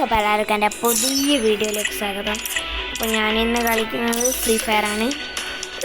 അപ്പോൾ എല്ലാവർക്കും എൻ്റെ പുതിയ വീഡിയോയിലേക്ക് സ്വാഗതം. അപ്പോൾ ഞാനിന്ന് കളിക്കുന്നത് ഫ്രീ ഫയറാണ്.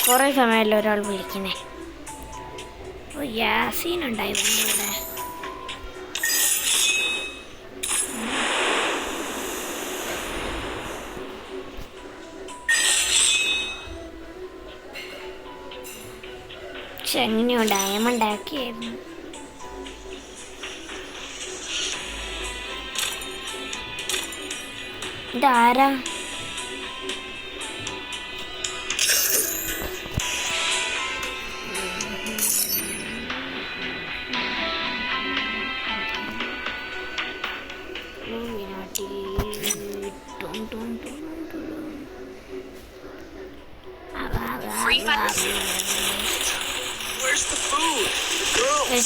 കുറേ സമയമല്ല ഒരാൾ വിളിക്കുന്നത്. അപ്പോൾ യാസീനുണ്ടായി ഇവിടെ. പക്ഷെ എങ്ങനെയോ ഡയമണ്ട് ആക്കിയായിരുന്നു. ഇതാരാ?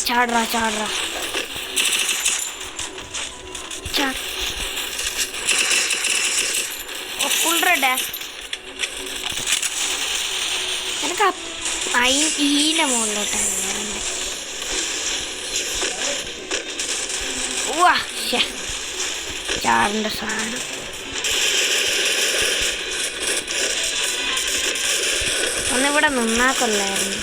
ചാടറാ ചാടറാ ഫുൾറെഡാ. എനിക്ക് ഈൻ്റെ മുകളിലോട്ടാണ് കയറേണ്ടത്. വാ ചാടേണ്ട സാധനം. ഒന്നിവിടെ നിന്നാ കൊല്ലായിരുന്നു.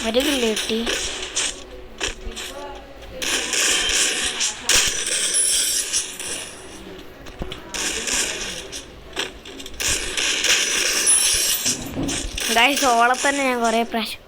ഒരു കില്ല് കിട്ടി. ഗൈസ് ഓളെ തന്നെ ഞാൻ കുറേ പ്രാവശ്യം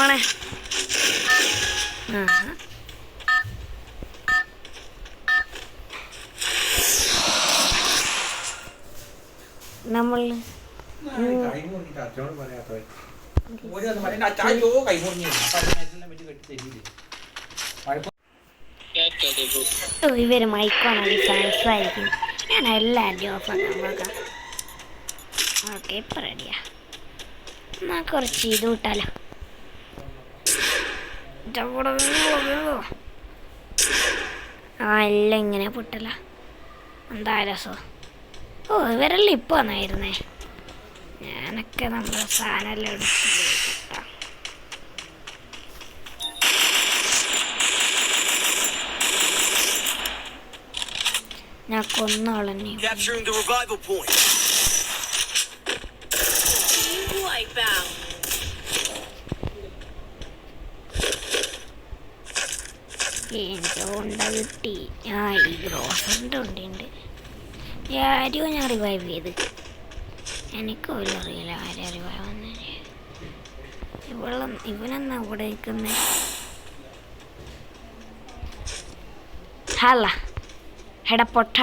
ഓണേ. നമ്മൾ ഇവര് മൈക്കോണാണ് സംസാരിക്കും. ഞാൻ എല്ലാവരും ഓഫാക്കാൻ നോക്കാം. ഓക്കെ ഇപ്പം റെഡിയാ. എന്നാൽ കുറച്ച് ഇത് വിട്ടാലോ. എല്ലാം ഇങ്ങനെ പൊട്ടല. എന്താ രസം. ഓ ഇവരെല്ലാം ഇപ്പൊ വന്നായിരുന്നേ. ഞാനൊക്കെ നമ്മുടെ സാധനമെല്ലാം എടുത്തിട്ടാ. ഞാൻ കൊന്നോളന്നെ. ഉണ്ട കിട്ടി. ഈ ഗ്രോസറിൻ്റെ ഉണ്ട്. ആരെയോ ഞാൻ റിവൈവ് ചെയ്ത്. എനിക്കോലും അറിയില്ല ആരെ റിവൈവ് വന്നേ. ഇവനെന്നാ ഇവിടെ നിൽക്കുന്നേ. ഹല്ല ഹെടപ്പൊട്ട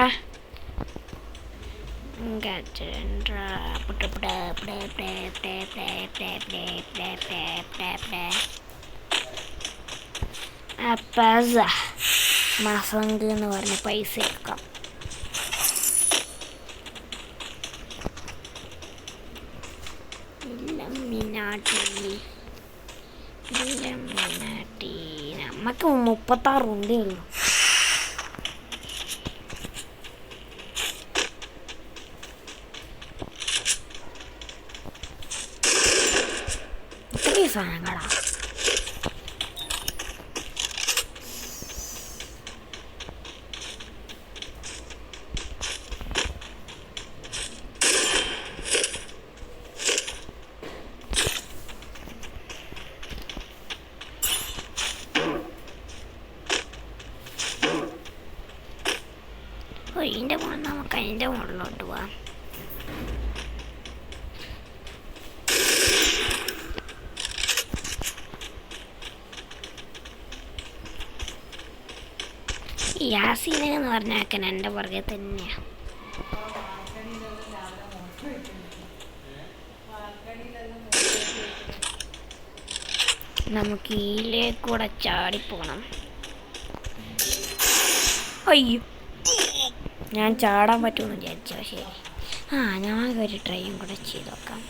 മസങ്ക് എന്ന് പറഞ്ഞ പൈസ എടുക്കാം. നമുക്ക് 36 ഉണ്ടേ ഉള്ളൂ. സാധനങ്ങളാണ്. ഇതിൻ്റെ മുകളിൽ നമുക്ക് അതിൻ്റെ മുകളിലോട്ട് പോവാം. യാസീന എന്ന് പറഞ്ഞാൽ എൻ്റെ പുറകെ തന്നെയാണ്. നമുക്ക് ഇതിലേക്കൂടെ ചാടിപ്പോണം. അയ്യോ, ഞാൻ ചാടാൻ പറ്റുമെന്ന് വിചാരിച്ചു. പക്ഷേ ഞാൻ ഒരു ട്രൈയും കൂടെ ചെയ്ത് നോക്കാം.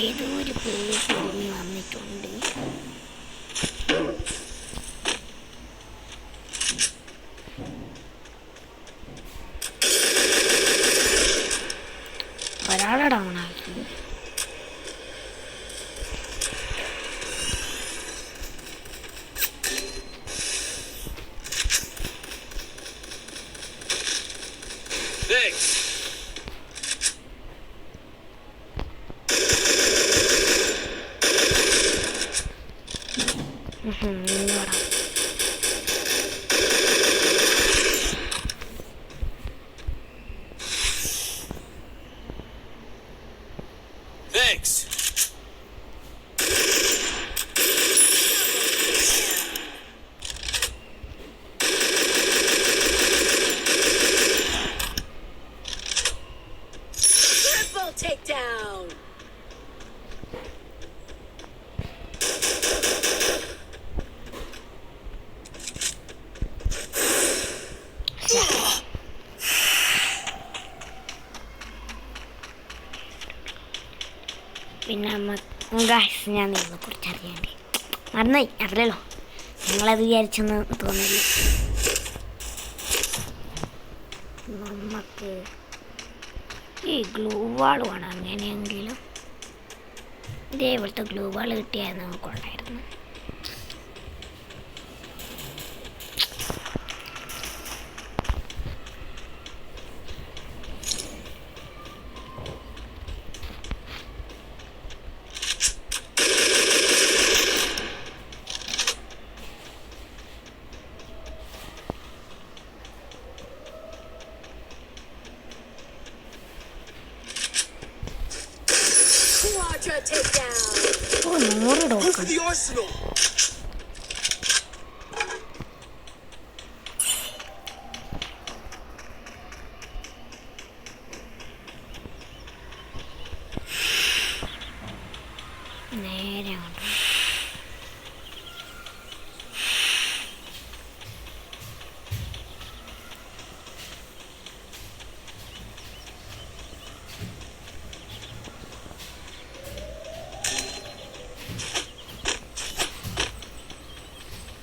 ഏതോ ഒരു പേര് തിരിഞ്ഞ് വന്നിട്ടുണ്ട്. ഒരാളെ ഡൗണാക്കി. Takedown. പിന്നെ ഗായ്സ്, ഞാൻ ഇതിനെ കുറിച്ച് അറിയാണ്ട് മറന്നായി. അറിയാലോ, നിങ്ങളത് വിചാരിച്ചെന്ന് തോന്നില്ല. നമുക്ക് ഈ ഗ്ലൂ വാൾ വേണം. അങ്ങനെയെങ്കിലും ഇതേപോലത്തെ ഗ്ലൂ വാൾ കിട്ടിയാൽ നമുക്കുണ്ടായിരുന്നു. Oh, 100 Look at the arsenal. നേരെ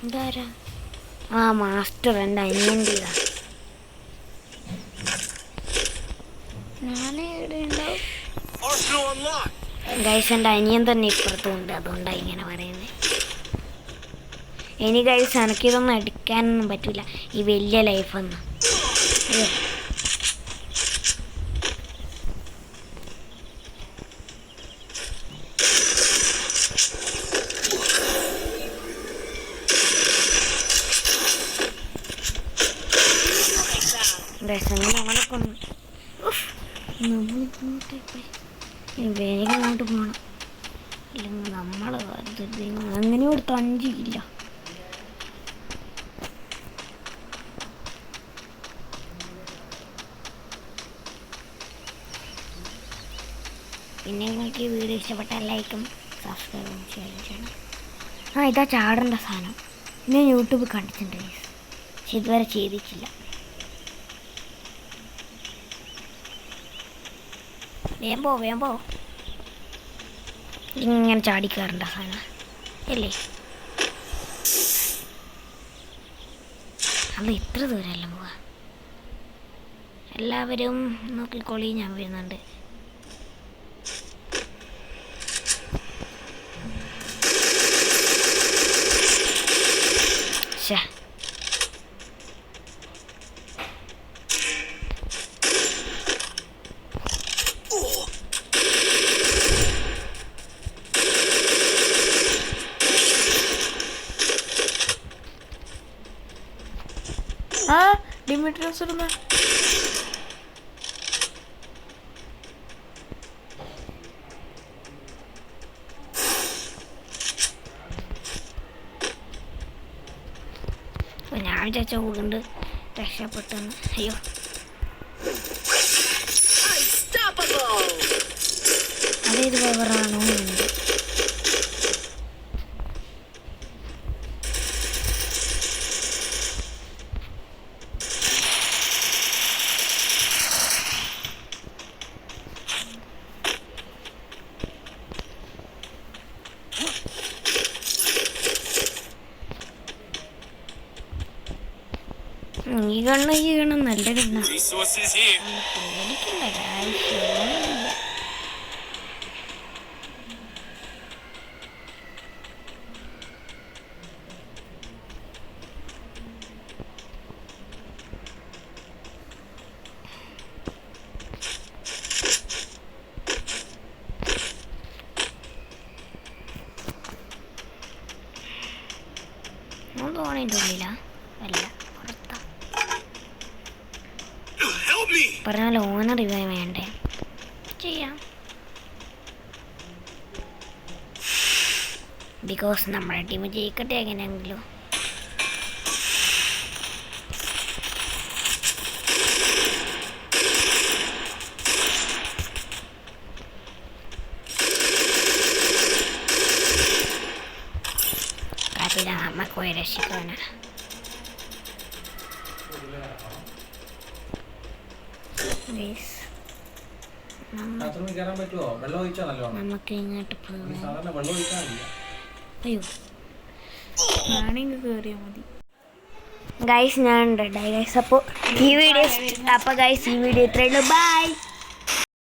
ഇതാരാ? മാസ്റ്റർ എൻ്റെ അനിയൻ്റെ ഇതാ. ഞാൻ എവിടെ ഉണ്ടാവും ഗൈസ്? എൻ്റെ അനിയൻ തന്നെ ഇപ്പുറത്തുണ്ട്, അതുകൊണ്ടാണ് ഇങ്ങനെ പറയുന്നത്. ഇനി ഗൈസ് എനിക്കിതൊന്നും എടുക്കാനൊന്നും പറ്റില്ല, ഈ വലിയ ലൈഫൊന്നും. വേഗം അങ്ങോട്ട് പോകണം, ഇല്ലെങ്കിൽ നമ്മൾ അങ്ങനെ ഒരു തഞ്ചില്ല. പിന്നെ നിങ്ങൾക്ക് ഈ വീഡിയോ ഇഷ്ടപ്പെട്ടാൽ ലൈക്കും സബ്സ്ക്രൈബും ചെയ്യണം. ഇതാ ചാടേണ്ട സാധനം. ഞാൻ യൂട്യൂബിൽ കണ്ടിട്ടുണ്ട്, പക്ഷെ ഇതുവരെ ചെയ്തിട്ടില്ല. വേഗം പോ. ഇങ്ങനെ ചാടിക്കയറേണ്ട സാധനം അല്ലേ? അത് ഇത്ര ദൂരമല്ല പോവാ. എല്ലാവരും നോക്കിക്കോളി, ഞാൻ വരുന്നുണ്ട്. ശ്ശേ. ആ ഡിമിട്രിയസ് ഇടുന്ന ഞാൻ വിചാരിച്ച കൊണ്ട് രക്ഷപ്പെട്ടെന്ന്. അയ്യോ Unstoppable! അതേത് പവറാണോ ഉണ്ട്. ഈ കണ്ണ് നല്ല കണ്ണ. Resources here. പേടിക്കണ്ട ആവശ്യമില്ല. തോന്നിൻ്റെ ഉള്ളിലാ അല്ല പുറത്താ. Help me! പറഞ്ഞാൽ ഓണർ ഇവ വേണ്ടേ ചെയ്യാം. ബിക്കോസ് നമ്മുടെ ടീം ജയിക്കട്ടെ എങ്ങനെയെങ്കിലും. നമുക്ക് പോയി രക്ഷിക്കാനാ. നമുക്ക് ഇങ്ങോട്ട് പോകാം. അയ്യോ ഞാനിങ്ങ് കയറിയാൽ മതി. ഗൈസ് ഞാൻ റെഡായി ഗൈസ്. അപ്പോൾ ഈ വീഡിയോ ഇത്രയുള്ളൂ. ബൈ.